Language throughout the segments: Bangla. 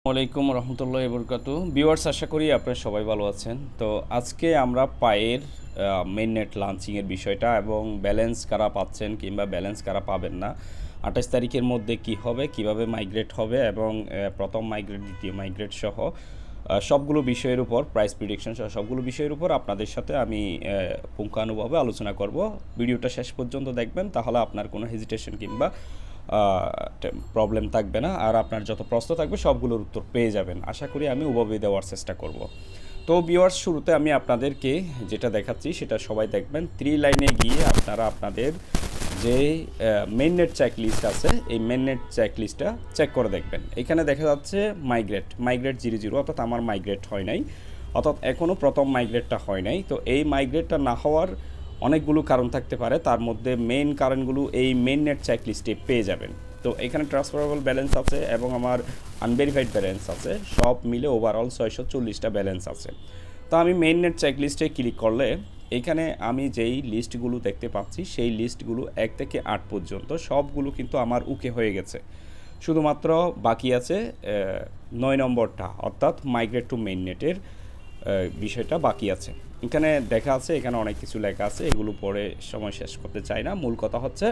ওয়ালাইকুম রহমতুল্লাহি বরকাতু। ভিউয়ার্স, আশা করি আপনারা সবাই ভালো আছেন। তো আজকে আমরা পায়ের মেইননেট লঞ্চিংয়ের বিষয়টা এবং ব্যালেন্স কারা পাচ্ছেন কিংবা ব্যালেন্স কারা পাবেন না, 28 তারিখের মধ্যে কি হবে, কিভাবে মাইগ্রেট হবে এবং প্রথম মাইগ্রেট, দ্বিতীয় মাইগ্রেট সহ সবগুলো বিষয়ের উপর, প্রাইস প্রিডিকশন সহ সবগুলো বিষয়ের উপর আপনাদের সাথে আমি পুঙ্খানুভাবে আলোচনা করব। ভিডিওটা শেষ পর্যন্ত দেখবেন, তাহলে আপনার কোনো হেজিটেশন কিংবা প্রবলেম থাকবে না, আর আপনার যত প্রশ্ন থাকবে সবগুলোর উত্তর পেয়ে যাবেন। আশা করি আমি ওভাবে দেওয়ার চেষ্টা করব। তো ভিউয়ার্স, শুরুতে আমি আপনাদেরকে যেটা দেখাচ্ছি সেটা সবাই দেখবেন। 3 লাইনে গিয়ে আপনারা আপনাদের যে মেইননেট চেক লিস্ট আছে, এই মেইননেট চেক লিস্টটা চেক করে দেখবেন। এখানে দেখা যাচ্ছে মাইগ্রেট 00, অর্থাৎ আমার মাইগ্রেট হয় নাই, অর্থাৎ এখনও প্রথম মাইগ্রেটটা হয় নাই। তো এই মাইগ্রেটটা না হওয়ার অনেকগুলো কারণ থাকতে পারে, তার মধ্যে মেইন কারণগুলো এই মেইননেট চেক লিস্টে পেয়ে যাবেন। তো এখানে ট্রান্সফারেবল ব্যালেন্স আছে এবং আমার আনভেরিফাইড ব্যালেন্স আছে, সব মিলে ওভারঅল 640টা ব্যালেন্স আছে। তো আমি মেইননেট চেক লিস্টে ক্লিক করলে এখানে আমি যেই লিস্টগুলো দেখতে পাচ্ছি সেই লিস্টগুলো 1 থেকে 8 পর্যন্ত সবগুলো কিন্তু আমার ওকে হয়ে গেছে। শুধুমাত্র বাকি আছে 9 নম্বরটা, অর্থাৎ মাইগ্রেট টু মেইননেটের বিষয়টা বাকি আছে। এখানে দেখা আছে, এখানে অনেক কিছু লেখা আছে, এগুলো পড়ে সময় শেষ করতে চাই না। মূল কথা হচ্ছে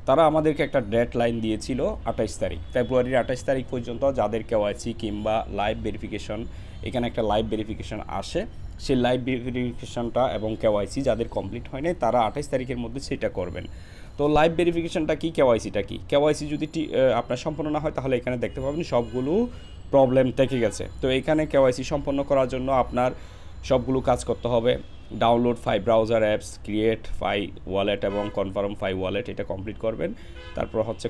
তারা আমাদেরকে একটা ডেড লাইন দিয়েছিল 28 তারিখ, ফেব্রুয়ারির 28 তারিখ পর্যন্ত যাদের কেওয়াইসি কিংবা লাইভ ভেরিফিকেশন, এখানে একটা লাইভ ভেরিফিকেশন আসে, সেই লাইভ ভেরিফিকেশনটা এবং কেওয়াইসি যাদের কমপ্লিট হয় নাই তারা 28 তারিখের মধ্যে সেটা করবেন। তো লাইভ ভেরিফিকেশনটা কি, কেওয়াইসিটা কি, কেওয়াইসি যদি আপনার সম্পন্ন না হয় তাহলে এখানে দেখতে পাবেন সবগুলো প্রবলেম থেকে গেছে। তো এখানে কেওয়াইসি সম্পন্ন করার জন্য আপনার সবগুলো কাজ করতে হবে। Download 5 browser apps, create 5 wallet এবং কনফার্ম 5 ওয়ালেট, এটা কমপ্লিট করবেন। তারপর হচ্ছে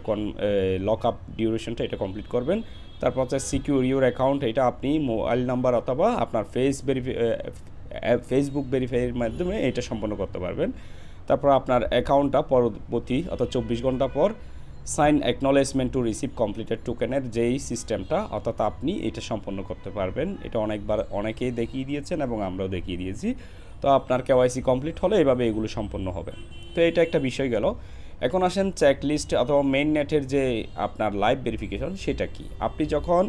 লক আপ ডিউরেশনটা, এটা কমপ্লিট করবেন। তারপর হচ্ছে সিকিউর ইউর অ্যাকাউন্ট, এটা আপনি মোবাইল নাম্বার অথবা আপনার ফেসবুক ভেরিফাইয়ের মাধ্যমে এটা সম্পন্ন করতে পারবেন। তারপর আপনার অ্যাকাউন্টটা পরবর্তী অর্থাৎ 24 ঘন্টা পর sign acknowledgement to receive completed টোকেনের যেই সিস্টেমটা, অর্থাৎ আপনি এটা সম্পন্ন করতে পারবেন। এটা অনেকেই দেখিয়ে দিয়েছেন এবং আমরাও দেখিয়ে দিয়েছি। তো আপনার কেওয়াইসি কমপ্লিট হলে এভাবে এগুলো সম্পন্ন হবে। তো এটা একটা বিষয় গেল। এখন আসেন চেক লিস্ট অথবা মেইন নেটের যে আপনার লাইভ ভেরিফিকেশন, সেটা কি। আপনি যখন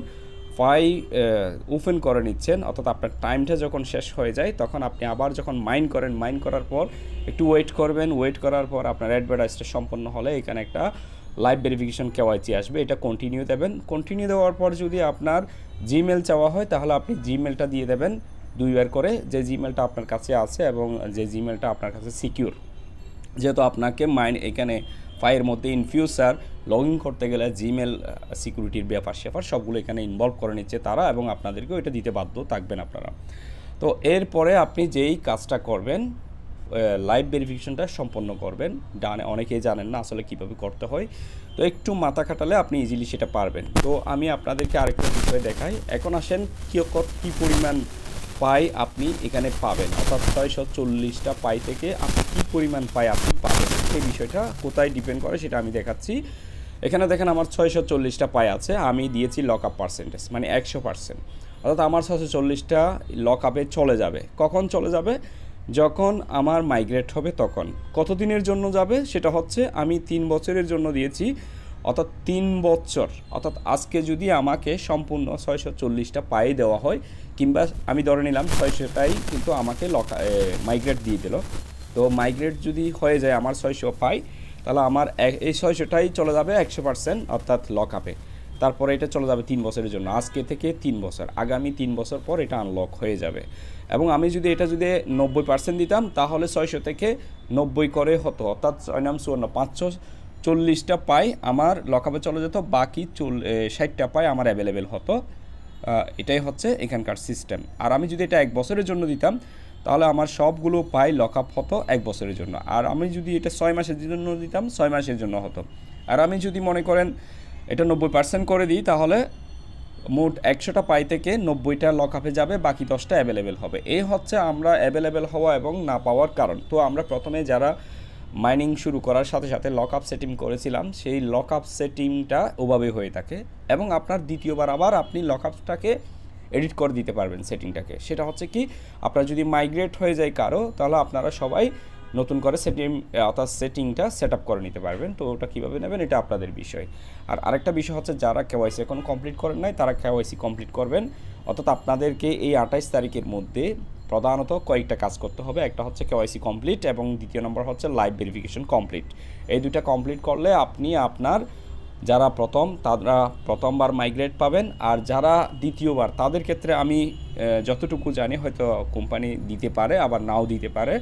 ওপেন করে নিচ্ছেন, অর্থাৎ আপনার টাইমটা যখন শেষ হয়ে যায়, তখন আপনি আবার যখন মাইন করার পর একটু ওয়েট করবেন। ওয়েট করার পর আপনার অ্যাডভার্টাইজটা সম্পন্ন হলে এখানে একটা লাইভ ভেরিফিকেশন কেওয়াইসি আসবে, এটা কন্টিনিউ দেবেন। কন্টিনিউ দেওয়ার পর যদি আপনার জিমেল চাওয়া হয় তাহলে আপনি জিমেলটা দিয়ে দেবেন 2বার করে, যে জিমেলটা আপনার কাছে আছে এবং যে জিমেলটা আপনার কাছে সিকিউর। যেহেতু আপনাকে এখানে ফাইয়ের মধ্যে ইন ফিউচার লগ ইন করতে গেলে জিমেল সিকিউরিটির ব্যাপার স্যাপার সবগুলো এখানে ইনভলভ করে নিচ্ছে তারা, এবং আপনাদেরকেও এটা দিতে বাধ্য থাকবেন আপনারা। তো এরপরে আপনি যেই কাজটা করবেন, লাইভ ভেরিফিকেশনটা সম্পন্ন করবেন। অনেকেই জানেন না আসলে কীভাবে করতে হয়, তো একটু মাথা খাটালে আপনি ইজিলি সেটা পারবেন। তো আমি আপনাদেরকে আরেকটা বিষয় দেখাই। এখন আসেন কী পরিমাণ পাই আপনি এখানে পাবেন, অর্থাৎ 640টা পাই থেকে আপনি কী পরিমাণ পাই আপনি পাবেন, সেই বিষয়টা কোথায় ডিপেন্ড করে সেটা আমি দেখাচ্ছি। এখানে দেখেন আমার 640টা পাই আছে, আমি দিয়েছি লক আপ পার্সেন্টেজ মানে 100%, অর্থাৎ আমার 640টা লক আপে চলে যাবে। কখন চলে যাবে? যখন আমার মাইগ্রেট হবে তখন। কতদিনের জন্য যাবে সেটা হচ্ছে, আমি 3 বছরের জন্য দিয়েছি, অর্থাৎ 3 বছর, অর্থাৎ আজকে যদি আমাকে সম্পূর্ণ 640টা পাই দেওয়া হয়, কিংবা আমি ধরে নিলাম 600টাই কিন্তু আমাকে মাইগ্রেট দিয়ে দিল। তো মাইগ্রেট যদি হয়ে যায় আমার 600 পাই, তাহলে আমার এই 600টাই চলে যাবে 100%, অর্থাৎ লক আপে। তারপরে এটা চলে যাবে 3 বছরের জন্য, আজকে থেকে 3 বছর, আগামী 3 বছর পর এটা আনলক হয়ে যাবে। এবং আমি যদি এটা 90% দিতাম তাহলে 600 থেকে 90 করে হতো, অর্থাৎ 540টা পাই আমার লকআপে চলে যেত, বাকি 60টা পাই আমার অ্যাভেলেবেল হতো। এটাই হচ্ছে এখানকার সিস্টেম। আর আমি যদি এটা 1 বছরের জন্য দিতাম তাহলে আমার সবগুলো পাই লকআপ হতো 1 বছরের জন্য। আর আমি যদি এটা 6 মাসের জন্য দিতাম 6 মাসের জন্য হতো। আর আমি যদি মনে করেন এটা 90% করে দিই তাহলে মোট 100টা পাই থেকে 90টা লকআপে যাবে, বাকি 10টা অ্যাভেলেবেল হবে। এই হচ্ছে আমরা অ্যাভেলেবেল হওয়া এবং না পাওয়ার কারণ। তো আমরা প্রথমে যারা মাইনিং শুরু করার সাথে সাথে লকআপ সেটিং করেছিলাম, সেই লকআপ সেটিংটা ওভাবে হয়ে থাকে, এবং আপনার দ্বিতীয়বার আবার আপনি লকআপটাকে এডিট করে দিতে পারবেন সেটিংটাকে। সেটা হচ্ছে কি, আপনার যদি মাইগ্রেট হয়ে যায় কারো, তাহলে আপনারা সবাই নতুন করে সেটিংটা সেট আপ করে নিতে পারবেন। তো ওটা কীভাবে নেবেন এটা আপনাদের বিষয়। আর আরেকটা বিষয় হচ্ছে যারা কেওয়াইসি এখনও কমপ্লিট করেন নাই তারা কেওয়াইসি কমপ্লিট করবেন। অর্থাৎ আপনাদেরকে এই 28 তারিখের মধ্যে প্রধানত কয়েকটা কাজ করতে হবে। একটা হচ্ছে কেওয়াইসি কমপ্লিট এবং দ্বিতীয় নম্বর হচ্ছে লাইভ ভেরিফিকেশন কমপ্লিট। এই দুইটা কমপ্লিট করলে আপনি আপনার যারা তারা প্রথমবার মাইগ্রেট পাবেন, আর যারা দ্বিতীয়বার তাদের ক্ষেত্রে আমি যতটুকু জানি হয়তো কোম্পানি দিতে পারে আবার নাও দিতে পারে।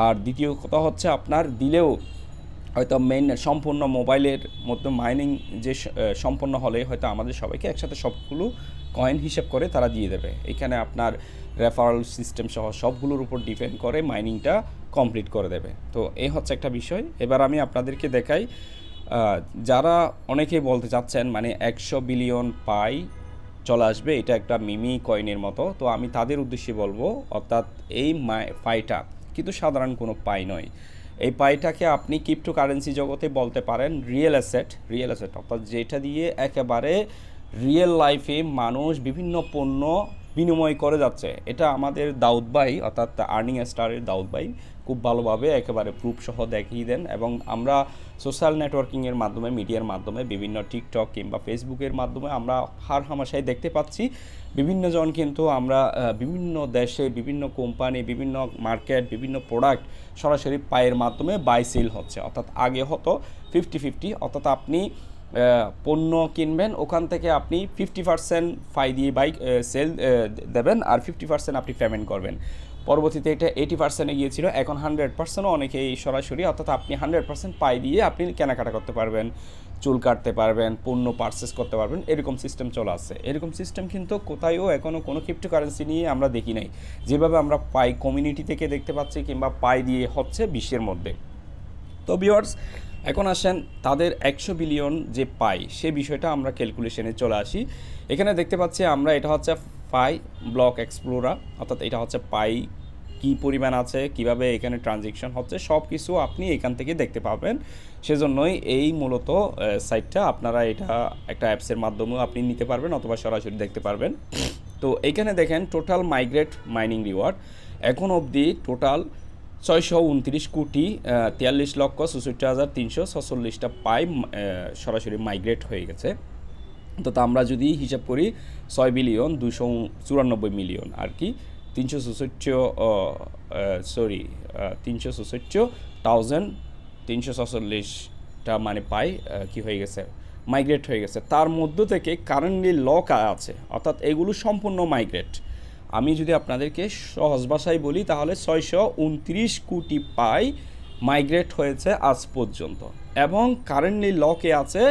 আর দ্বিতীয় কথা হচ্ছে আপনার দিলেও হয়তো সম্পূর্ণ মোবাইলের মধ্যে মাইনিং যে সম্পন্ন হলে হয়তো আমাদের সবাইকে একসাথে সবগুলো কয়েন হিসেব করে তারা দিয়ে দেবে। এখানে আপনার রেফারেল সিস্টেম সহ সবগুলোর উপর ডিপেন্ড করে মাইনিংটা কমপ্লিট করে দেবে। তো এই হচ্ছে একটা বিষয়। এবার আমি আপনাদেরকে দেখাই যারা অনেকেই বলতে চাচ্ছেন মানে 100 বিলিয়ন পাই চলে আসবে, এটা একটা মিমি কয়েনের মতো। তো আমি তাদের উদ্দেশ্যে বলবো, অর্থাৎ এই পাইটা কিন্তু সাধারণ কোনো পাই নয়। এই পাইটাকে আপনি ক্রিপ্টোকারেন্সি জগতে বলতে পারেন রিয়েল অ্যাসেট, অর্থাৎ যেটা দিয়ে একেবারে রিয়েল লাইফে মানুষ বিভিন্ন পণ্য বিনিময় করে যাচ্ছে। এটা আমাদের দাউদ ভাই অর্থাৎ আর্নিং স্টারের দাউদ ভাই খুব ভালোভাবে একেবারে প্রুফ সহ দেখিয়ে দেন, এবং আমরা সোশ্যাল নেটওয়ার্কিংয়ের মাধ্যমে, মিডিয়ার মাধ্যমে, বিভিন্ন টিকটক কিংবা ফেসবুকের মাধ্যমে আমরা হামাশাই দেখতে পাচ্ছি বিভিন্নজন কিন্তু আমরা বিভিন্ন দেশে বিভিন্ন কোম্পানি, বিভিন্ন মার্কেট, বিভিন্ন প্রোডাক্ট সরাসরি পায়ের মাধ্যমে বাই সেল হচ্ছে। অর্থাৎ আগে হতো 50-50, অর্থাৎ আপনি পণ্য কিনবেন, ওখান থেকে আপনি 50% ফাই দিয়ে সেল দেবেন আর 50% আপনি পেমেন্ট করবেন। পরবর্তীতে এটা 80%-এ গিয়েছিল, এখন 100%ও অনেকেই সরাসরি, অর্থাৎ আপনি 100% পাই দিয়ে আপনি কেনাকাটা করতে পারবেন, চুল কাটতে পারবেন, পণ্য পারচেস করতে পারবেন, এরকম সিস্টেম চলে আসছে। এরকম সিস্টেম কিন্তু কোথায়ও এখনও কোনো ক্রিপ্টোকারেন্সি নিয়ে আমরা দেখি নাই, যেভাবে আমরা পাই কমিউনিটি থেকে দেখতে পাচ্ছি কিংবা পাই দিয়ে হচ্ছে বিশ্বের মধ্যে। তো ভিউয়ার্স, এখন আসেন তাদের 100 বিলিয়ন যে পাই সে বিষয়টা আমরা ক্যালকুলেশনে চলে আসি। এখানে দেখতে পাচ্ছি আমরা এটা হচ্ছে পাই ব্লক এক্সপ্লোরার, অর্থাৎ এটা হচ্ছে পাই কী পরিমাণ আছে, কিভাবে এখানে ট্রানজ্যাকশন হচ্ছে, সব কিছু আপনি এখান থেকে দেখতে পাবেন। সেজন্যই এই মূলত সাইটটা আপনারা এটা একটা অ্যাপসের মাধ্যমেও আপনি নিতে পারবেন অথবা সরাসরি দেখতে পারবেন। তো এইখানে দেখেন টোটাল মাইগ্রেট মাইনিং রিওয়ার্ড এখন অবধি টোটাল 629 কোটি 43,64,346টা পাই সরাসরি মাইগ্রেট হয়ে গেছে। তো আমরা যদি হিসাব করি 6 বিলিয়ন 294 মিলিয়ন আর কি 346,346টা মানে পাই কি হয়ে গেছে, মাইগ্রেট হয়ে গেছে। তার মধ্য থেকে কারেন্টলি লক আছে, অর্থাৎ এগুলো সম্পূর্ণ মাইগ্রেট। আমি যদি আপনাদেরকে সহজ ভাষায় বলি তাহলে 629 কোটি পাই মাইগ্রেট হয়েছে আজ পর্যন্ত, এবং কারেন্টলি লকে আছে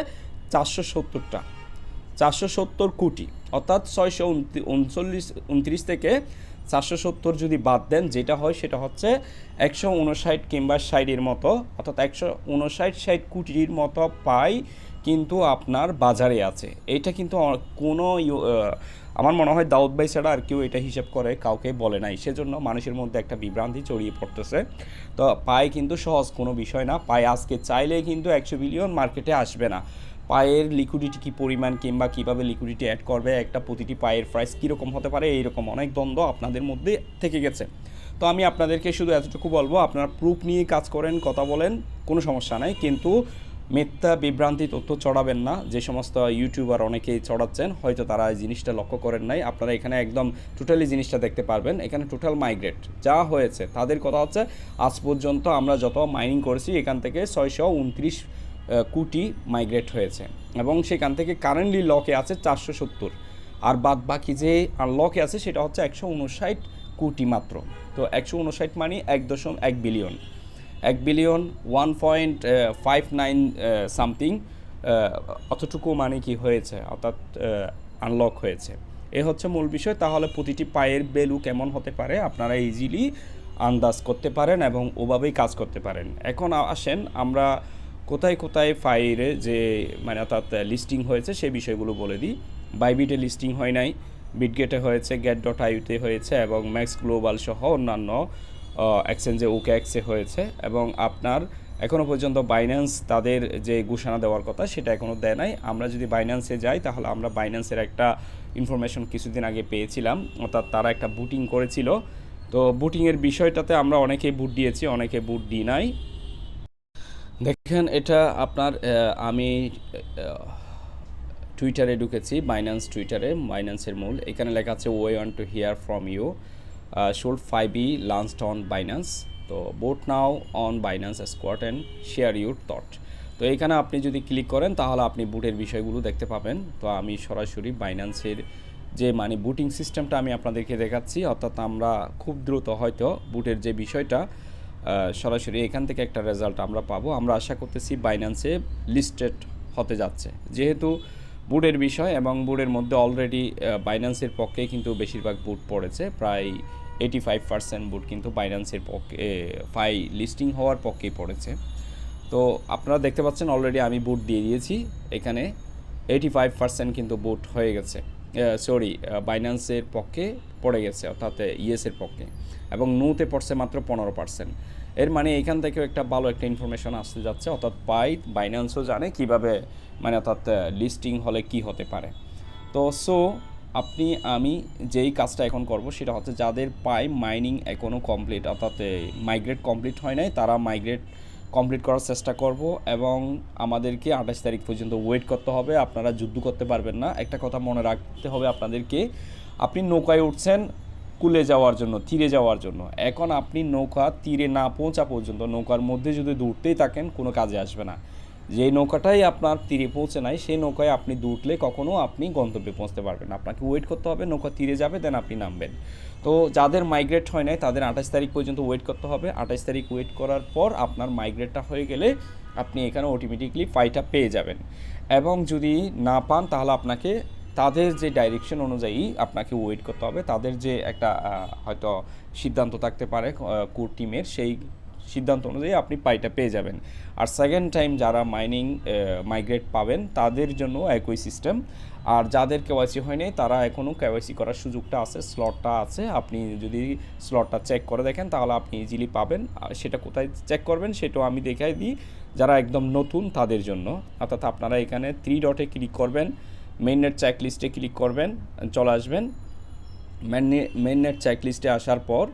470 কোটি, অর্থাৎ 629 থেকে 470 যদি বাদ দেন যেটা হয় সেটা হচ্ছে 159 কিংবা 60-এর মতো, অর্থাৎ 159-60 কোটির মতো পাই কিন্তু আপনার বাজারে আছে। এইটা কিন্তু কোনো আমার মনে হয় দাউদ ভাই ছাড়া আর কেউ এটা হিসাব করে কাউকে বলে নাই, সেজন্য মানুষের মধ্যে একটা বিভ্রান্তি ছড়িয়ে পড়তেছে। তো পাই কিন্তু সহজ কোনো বিষয় না, পাই আজকে চাইলে কিন্তু 100 বিলিয়ন মার্কেটে আসবে না। পায়ের লিকুইডিটি কী পরিমাণ কিংবা কীভাবে লিকুইডিটি অ্যাড করবে, একটা প্রতিটি পায়ের প্রাইস কীরকম হতে পারে, এইরকম অনেক দ্বন্দ্ব আপনাদের মধ্যে থেকে গেছে। তো আমি আপনাদেরকে শুধু এতটুকু বলবো, আপনারা প্রুফ নিয়ে কাজ করেন, কথা বলেন, কোনো সমস্যা নাই, কিন্তু মিথ্যা বিভ্রান্তি তথ্য চড়াবেন না। যে সমস্ত ইউটিউবার অনেকেই চড়াচ্ছেন, হয়তো তারা এই জিনিসটা লক্ষ্য করেন নাই। আপনারা এখানে একদম টোটালি জিনিসটা দেখতে পারবেন। এখানে টোটাল মাইগ্রেট যা হয়েছে তাদের কথা হচ্ছে আজ পর্যন্ত আমরা যত মাইনিং করেছি এখান থেকে 629 কোটি মাইগ্রেট হয়েছে, এবং সেখান থেকে কারেন্টলি লকে আছে 470, আর বাদ বাকি যে আনলকে আছে সেটা হচ্ছে 159 কোটি মাত্র। তো 159 মানে 1.1 বিলিয়ন, 1 বিলিয়ন 1.59 সামথিং অতটুকু মানে কি হয়েছে, অর্থাৎ আনলক হয়েছে। এ হচ্ছে মূল বিষয়। তাহলে প্রতিটি পায়ের ভ্যালু কেমন হতে পারে আপনারা ইজিলি আন্দাজ করতে পারেন এবং ওভাবেই কাজ করতে পারেন। এখন আসেন আমরা কোথায় কোথায় ফাইরে যে মানে অর্থাৎ লিস্টিং হয়েছে সেই বিষয়গুলো বলে দিই। বাইবিটে লিস্টিং হয় নাই, বিটগেটে হয়েছে, get.io-তে হয়েছে, এবং ম্যাক্স গ্লোবাল সহ অন্যান্য এক্সচেঞ্জে OKX-এ হয়েছে। এবং আপনার এখনও পর্যন্ত বাইন্যান্স তাদের যে ঘোষণা দেওয়ার কথা সেটা এখনও দেয় নাই। আমরা যদি বাইন্যান্সে যাই তাহলে আমরা বাইন্যান্সের একটা ইনফরমেশন কিছুদিন আগে পেয়েছিলাম, অর্থাৎ তারা একটা বুটিং করেছিল। তো তো বুটিংয়ের বিষয়টাতে আমরা অনেকেই বুট দিয়েছি, অনেকে বুট দিই নাই। দেখেন এটা আপনার আমি টুইটারে ঢুকেছি, বাইন্যান্স টুইটারে, বাইন্যান্সের মূল এখানে লেখা আছে we want to hear from you should 5 launched on Binance, তো vote now on Binance square and share your thought. তো এখানে আপনি যদি ক্লিক করেন তাহলে আপনি বুটের বিষয়গুলো দেখতে পাবেন। তো আমি সরাসরি বাইন্যান্সের যে মানে বুটিং সিস্টেমটা আমি আপনাদেরকে দেখাচ্ছি, অর্থাৎ আমরা খুব দ্রুত হয়তো বুটের যে বিষয়টা সরাসরি এখান থেকে একটা রেজাল্ট আমরা পাবো। আমরা আশা করতেছি বাইন্যান্সে লিস্টেড হতে যাচ্ছে, যেহেতু বুটের বিষয় এবং বুটের মধ্যে অলরেডি বাইন্যান্সের পক্ষেই কিন্তু বেশিরভাগ বুট পড়েছে, প্রায় 85% বুট কিন্তু বাইন্যান্সের পক্ষে লিস্টিং হওয়ার পক্ষেই পড়েছে। তো আপনারা দেখতে পাচ্ছেন অলরেডি আমি বুট দিয়ে দিয়েছি, এখানে 85% কিন্তু বুট হয়ে গেছে, সরি বাইন্যান্সের পক্ষে পড়ে গেছে, অর্থাৎ ইএসের পক্ষে, এবং নোতে পড়ছে মাত্র 15%। এর মানে এখান থেকেও একটা ভালো একটা ইনফরমেশন আসতে যাচ্ছে, অর্থাৎ বাইন্যান্সও জানে কিভাবে মানে অর্থাৎ লিস্টিং হলে কি হতে পারে। তো আমি যেই কাজটা এখন করব সেটা হচ্ছে যাদের মাইনিং এখনও কমপ্লিট, অর্থাৎ মাইগ্রেট কমপ্লিট হয় নাই, তারা মাইগ্রেট কমপ্লিট করার চেষ্টা করব এবং আমাদেরকে 28 তারিখ পর্যন্ত ওয়েট করতে হবে। আপনারা যুদ্ধ করতে পারবেন না, একটা কথা মনে রাখতে হবে আপনাদেরকে। আপনি নৌকায় উঠছেন কুলে যাওয়ার জন্য, তীরে যাওয়ার জন্য, এখন আপনি নৌকা তীরে না পৌঁছা পর্যন্ত নৌকার মধ্যে যদি দৌড়তেই থাকেন কোনো কাজে আসবে না। যে নৌকাটাই আপনার তীরে পৌঁছে নাই সেই নৌকায় আপনি দৌড়লে কখনও আপনি গন্তব্যে পৌঁছতে পারবেন না, আপনাকে ওয়েট করতে হবে, নৌকা তীরে যাবে দেন আপনি নামবেন। তো যাদের মাইগ্রেট হয় নাই তাদের 28 তারিখ পর্যন্ত ওয়েট করতে হবে। 28 তারিখ ওয়েট করার পর আপনার মাইগ্রেটটা হয়ে গেলে আপনি এখানে অটোমেটিকলি পাইটা পেয়ে যাবেন, এবং যদি না পান তাহলে আপনাকে তাদের যে ডাইরেকশন অনুযায়ী আপনাকে ওয়েট করতে হবে। তাদের যে একটা হয়তো সিদ্ধান্ত থাকতে পারে কোর টিমের, সেই সিদ্ধান্ত অনুযায়ী আপনি পাইটা পেয়ে যাবেন। আর সেকেন্ড টাইম যারা মাইগ্রেট পাবেন তাদের জন্য একই সিস্টেম। আর যাদের কেওয়াইসি হয়নি তারা এখনও কেওয়াইসি করার সুযোগটা আছে, স্লটটা আছে। আপনি যদি স্লটটা চেক করে দেখেন তাহলে আপনি ইজিলি পাবেন। আর সেটা কোথায় চেক করবেন সেটাও আমি দেখাই দিই যারা একদম নতুন তাদের জন্য। অর্থাৎ আপনারা এখানে 3 ডটে ক্লিক করবেন, মেইননেট চেক লিস্টে ক্লিক করবেন, চলে আসবেন। মেইননেট চেক লিস্টে আসার পর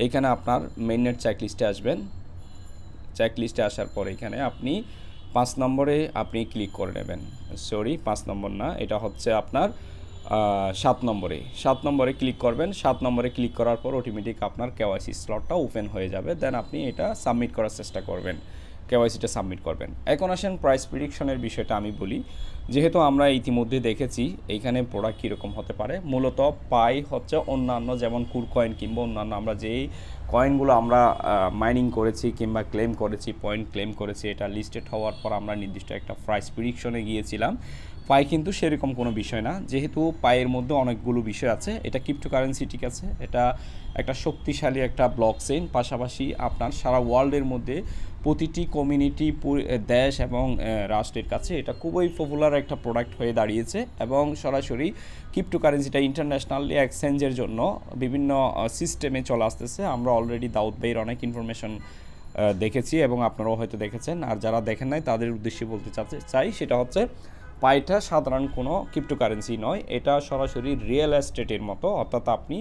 এইখানে আপনার মেইননেট চেক লিস্টে আসবেন। চেক লিস্টে আসার পর এখানে আপনি 5 নম্বরে আপনি ক্লিক করে নেবেন, সরি 5 নম্বর না, এটা হচ্ছে আপনার 7 নম্বরে ক্লিক করবেন। 7 নম্বরে ক্লিক করার পর অটোমেটিক আপনার কেওয়াইসি স্লটটা ওপেন হয়ে যাবে, দেন আপনি এটা সাবমিট করার চেষ্টা করবেন, কেওয়াইসিটা সাবমিট করবেন। এখন আসেন প্রাইস প্রেডিকশনের বিষয়টা আমি বলি। যেহেতু আমরা ইতিমধ্যে দেখেছি এইখানে প্রোডাক্ট কীরকম হতে পারে, মূলত পাই হচ্ছে অন্যান্য যেমন কুর কয়েন কিংবা অন্যান্য আমরা যেই কয়েনগুলো আমরা মাইনিং করেছি কিংবা ক্লেম করেছি, পয়েন্ট ক্লেম করেছি, এটা লিস্টেড হওয়ার পর আমরা নির্দিষ্ট একটা প্রাইস প্রেডিকশনে গিয়েছিলাম। পাই কিন্তু সেরকম কোনো বিষয় না, যেহেতু পাইয়ের মধ্যে অনেকগুলো বিষয় আছে। এটা ক্রিপ্টোকারেন্সি, ঠিক আছে, এটা একটা শক্তিশালী একটা ব্লক চেইন, পাশাপাশি আপনার সারা ওয়ার্ল্ডের মধ্যে প্রতিটি কমিউনিটি, দেশ এবং রাষ্ট্রের কাছে এটা খুবই পপুলার একটা প্রোডাক্ট হয়ে দাঁড়িয়েছে। এবং সরাসরি ক্রিপ্টোকারেন্সিটা ইন্টারন্যাশনালি এক্সচেঞ্জের জন্য বিভিন্ন সিস্টেমে চলে আসতেছে। আমরা অলরেডি দাউদ ভাইয়ের অনেক ইনফরমেশন দেখেছি এবং আপনারাও হয়তো দেখেছেন, আর যারা দেখেন নাই তাদের উদ্দেশ্যে বলতে চাই সেটা হচ্ছে পাইটা সাধারণ কোনো ক্রিপ্টোকারেন্সি নয়, এটা সরাসরি রিয়েল এস্টেটের মতো। অর্থাৎ আপনি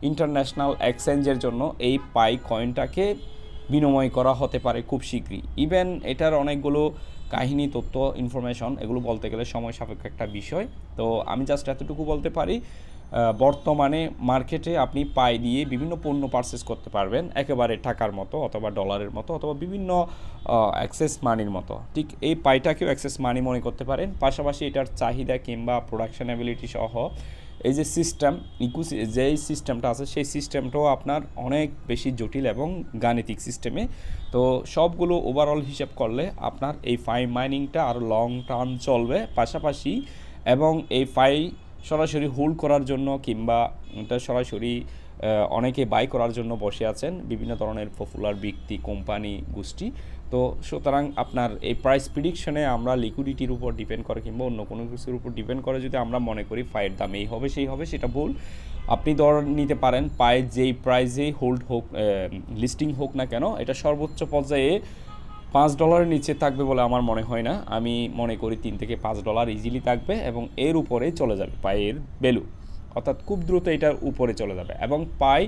ইন্টারন্যাশনাল এক্সচেঞ্জের জন্য এই পাই কয়েনটাকে বিনিময় করা হতে পারে খুব শীঘ্রই। ইভেন এটার অনেকগুলো কাহিনী, তথ্য, ইনফরমেশন এগুলো বলতে গেলে সময় সাপেক্ষ একটা বিষয়। তো আমি জাস্ট এতটুকু বলতে পারি, বর্তমানে মার্কেটে আপনি পাই দিয়ে বিভিন্ন পণ্য পারচেস করতে পারবেন, একেবারে টাকার মতো অথবা ডলারের মতো অথবা বিভিন্ন অ্যাক্সেস মানির মতো। ঠিক এই পাইটাকেও অ্যাক্সেস মানি মনে করতে পারেন। পাশাপাশি এটার চাহিদা কিংবা প্রোডাকশন অ্যাবিলিটি সহ এই যে সিস্টেম, যেই সিস্টেমটা আছে সেই সিস্টেমটাও আপনার অনেক বেশি জটিল এবং গাণিতিক সিস্টেমে। তো সবগুলো ওভারঅল হিসাব করলে আপনার এই মাইনিংটা আরও লং টার্ম চলবে। পাশাপাশি এবং এই সরাসরি হোল্ড করার জন্য কিংবা এটা সরাসরি অনেকে বাই করার জন্য বসে আছেন বিভিন্ন ধরনের পপুলার ব্যক্তি, কোম্পানি, গোষ্ঠী। তো সুতরাং আপনার এই প্রাইস প্রিডিকশনে আমরা লিকুইডিটির উপর ডিপেন্ড করে কিংবা অন্য কোনো কিছুর উপর ডিপেন্ড করে যদি আমরা মনে করি পায়ের দাম এই হবে সেই হবে, সেটা ভুল। আপনি ধরে নিতে পারেন পায়ের যেই প্রাইসেই হোল্ড হোক, লিস্টিং হোক না কেন, এটা সর্বোচ্চ পর্যায়ে $5 নিচে থাকবে বলে আমার মনে হয় না। আমি মনে করি $3 থেকে $5 ইজিলি থাকবে এবং এর উপরে চলে যাবে পায়ের ভ্যালু, অর্থাৎ খুব দ্রুত এটার উপরে চলে যাবে। এবং পাই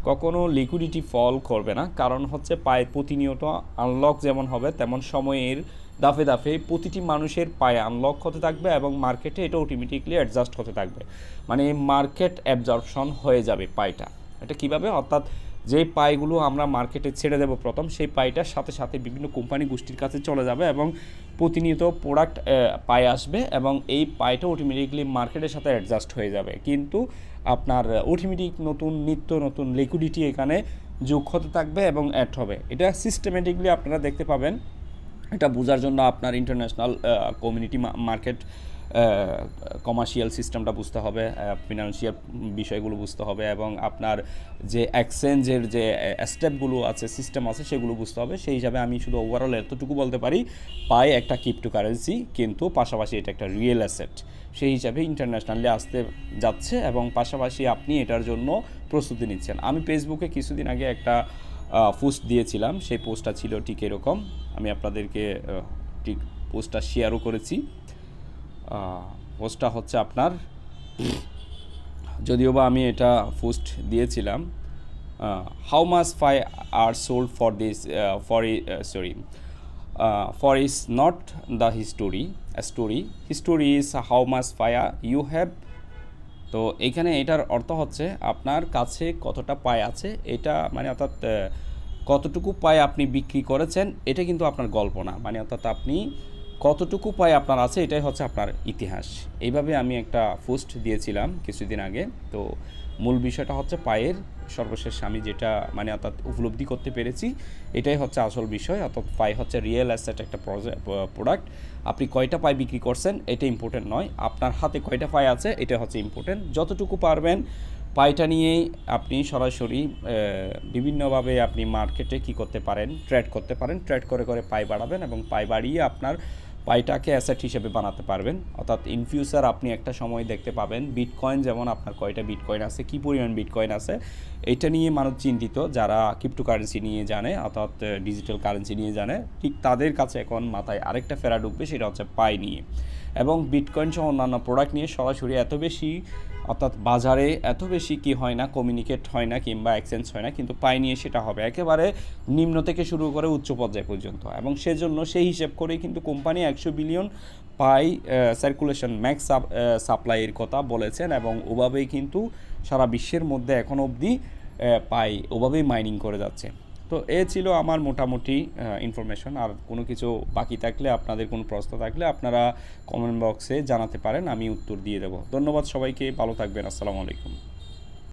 কখনো লিকুইডিটি ফল করবে না, কারণ হচ্ছে পায়ে প্রতিনিয়ত আনলক যেমন হবে তেমন সময়ের দাফে দাফে প্রতিটি মানুষের পায়ে আনলক হতে থাকবে এবং মার্কেটে এটা অটোমেটিকলি অ্যাডজাস্ট হতে থাকবে, মানে মার্কেট অ্যাবজর্পশন হয়ে যাবে পাইটা। এটা কিভাবে, অর্থাৎ যেই পাইগুলো আমরা মার্কেটে ছেড়ে দেবো প্রথম, সেই পাইটার সাথে সাথে বিভিন্ন কোম্পানি গোষ্ঠীর কাছে চলে যাবে এবং প্রতিনিয়ত প্রোডাক্ট পাই আসবে এবং এই পাইটা অটোমেটিকলি মার্কেটের সাথে অ্যাডজাস্ট হয়ে যাবে। কিন্তু আপনার অটোমেটিক নিত্য নতুন লিকুইডিটি এখানে যোগ হতে থাকবে এবং অ্যাড হবে। এটা সিস্টেমেটিকলি আপনারা দেখতে পাবেন। এটা বোঝার জন্য আপনার ইন্টারন্যাশনাল কমিউনিটি মার্কেট কমার্শিয়াল সিস্টেমটা বুঝতে হবে, ফিনান্সিয়াল বিষয়গুলো বুঝতে হবে এবং আপনার যে এক্সচেঞ্জের যে স্টেপগুলো আছে, সিস্টেম আছে, সেগুলো বুঝতে হবে। সেই হিসাবে আমি শুধু ওভারঅল এতটুকু বলতে পারি, পাই একটা ক্রিপ্টোকারেন্সি কিন্তু পাশাপাশি এটা একটা রিয়েল অ্যাসেট, সেই হিসাবে ইন্টারন্যাশনালি আসতে যাচ্ছে এবং পাশাপাশি আপনি এটার জন্য প্রস্তুতি নিচ্ছেন। আমি ফেসবুকে কিছুদিন আগে একটা পোস্ট দিয়েছিলাম, সেই পোস্টটা ছিল ঠিক এরকম। আমি আপনাদেরকে ঠিক পোস্টটা শেয়ারও করেছি। পোস্টটা হচ্ছে আপনার, যদিও বা আমি এটা পোস্ট দিয়েছিলাম, how much fire are sold for this for is not the history is how much fire you have. তো এইখানে এটার অর্থ হচ্ছে আপনার কাছে কতটা পায় আছে, এটা মানে অর্থাৎ কতটুকু পায় আপনি বিক্রি করেছেন, এটা কিন্তু আপনার গল্প না, মানে অর্থাৎ আপনি কতটুকু পায় আপনার আছে, এটাই হচ্ছে আপনার ইতিহাস। এইভাবে আমি একটা পোস্ট দিয়েছিলাম কিছুদিন আগে। তো মূল বিষয়টা হচ্ছে পায়ের সর্বশেষ আমি যেটা মানে অর্থাৎ উপলব্ধি করতে পেরেছি, এটাই হচ্ছে আসল বিষয়। অর্থাৎ পাই হচ্ছে রিয়েল অ্যাসেট, একটা প্রোডাক্ট। আপনি কয়টা পাই বিক্রি করছেন এটা ইম্পর্টেন্ট নয়, আপনার হাতে কয়টা পাই আছে এটা হচ্ছে ইম্পর্টেন্ট। যতটুকু পারবেন পাইটা নিয়েই আপনি সরাসরি বিভিন্নভাবে আপনি মার্কেটে কী করতে পারেন, ট্রেড করতে পারেন। ট্রেড করে করে পাই বাড়াবেন এবং পাই বাড়িয়ে আপনার পাইটাকে অ্যাসেট হিসেবে বানাতে পারবেন। অর্থাৎ ইন ফিউচার আপনি একটা সময় দেখতে পাবেন বিটকয়েন, যেমন আপনার কয়টা বিটকয়েন আছে, কী পরিমাণ বিটকয়েন আছে, এটা নিয়ে মানুষ চিন্তিত। যারা ক্রিপ্টোকারেন্সি নিয়ে জানে, অর্থাৎ ডিজিটাল কারেন্সি নিয়ে জানে, ঠিক তাদের কাছে এখন মাথায় আরেকটা ফেরা ঢুকবে, সেটা হচ্ছে পাই নিয়ে। এবং বিটকয়েন সহ অন্যান্য প্রোডাক্ট নিয়ে সরাসরি এত বেশি, অর্থাৎ বাজারে এত বেশি কি হয় না, কমিউনিকেট হয় না কিংবা এক্সচেঞ্জ হয় না, কিন্তু পাই নিয়ে সেটা হবে একেবারে নিম্ন থেকে শুরু করে উচ্চ পর্যায় পর্যন্ত। এবং সেজন্য সেই হিসেব করেই কিন্তু কোম্পানি 100 বিলিয়ন পাই সার্কুলেশন ম্যাক্স সাপ্লাইয়ের কথা বলেছেন এবং ওভাবেই কিন্তু সারা বিশ্বের মধ্যে এখন অবধি পাই ওভাবেই মাইনিং করে যাচ্ছে। তো এ ছিল আমার মোটামুটি ইনফরমেশন। আর কোনো কিছু বাকি থাকলে, আপনাদের কোনো প্রশ্ন থাকলে আপনারা কমেন্ট বক্সে জানাতে পারেন, আমি উত্তর দিয়ে দেবো। ধন্যবাদ সবাইকে, ভালো থাকবেন, আসসালামু আলাইকুম।